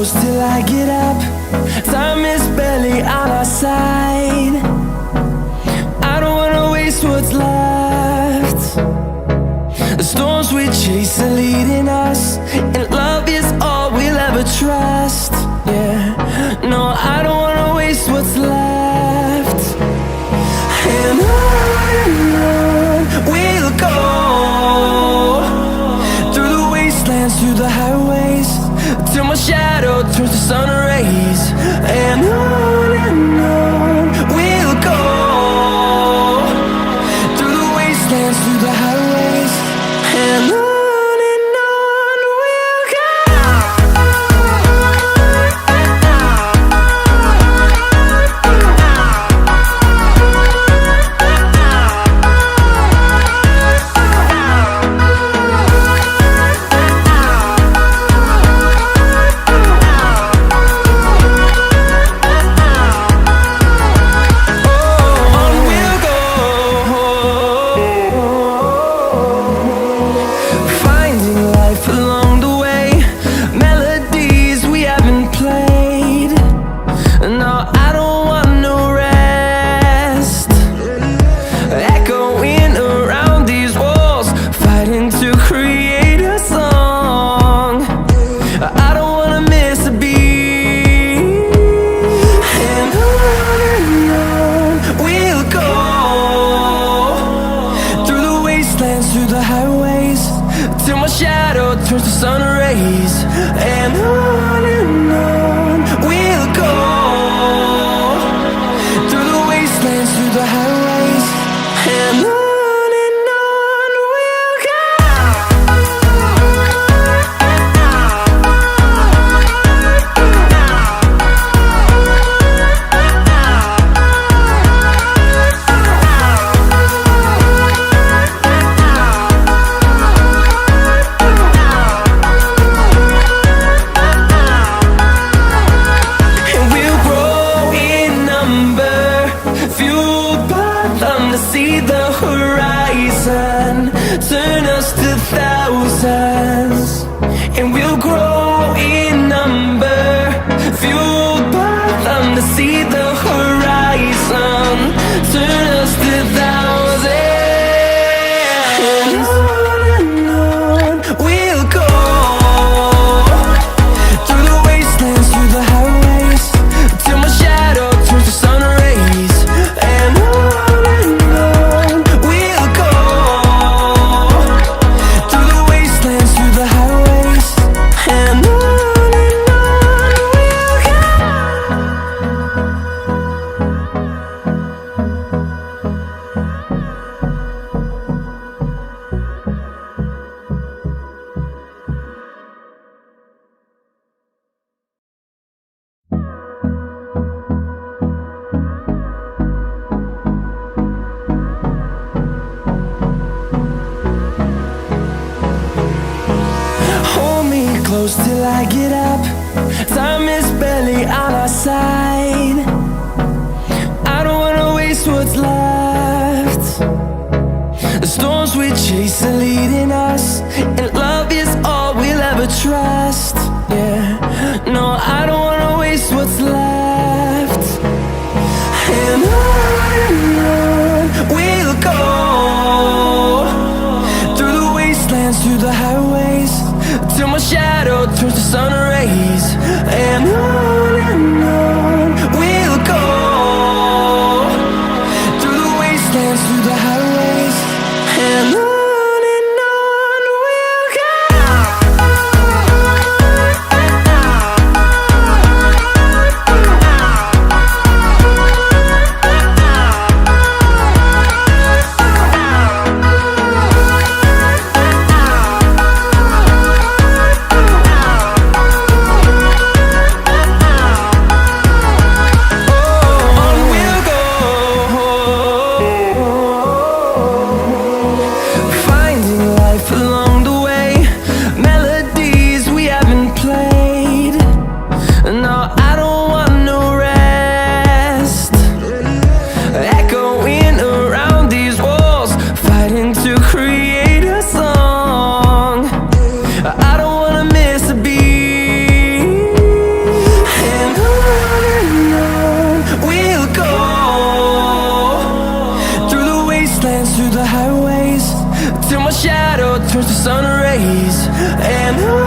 close till I get up. Time is barely on our side. I don't wanna waste what's left. The storms we chase are leading us, and love is all we'll ever trust. Yeah, no, I don't wanna waste what's left. And on we'll go, through the wastelands, through the highways, till my shadow turns to sun rays. And on we'll go, through the wastelands, through the highways, and on we'll go. Through the highways, till my shadow turns to sun rays. And on we'll go, through the wastelands, through the highways, and on we'll go. See the horizon turn us to thousands, and we'll grow in number, fueled by them. To see the horizon turn us to thousands, and on we'll go, through the wastelands, through the highways, till my shadow turns to sun rays. And close till I get up. Time is barely on our side. I don't wanna waste what's left. The storms we chase are leading us, and love is all we'll ever trust. Yeah, no, I don't wanna waste what's left. And on we'll go, through the wastelands, through the highways, till my shadow turns to sun rays. And on we'll go, through the wastelands, through the highways, and on we'll go. the sun rays, and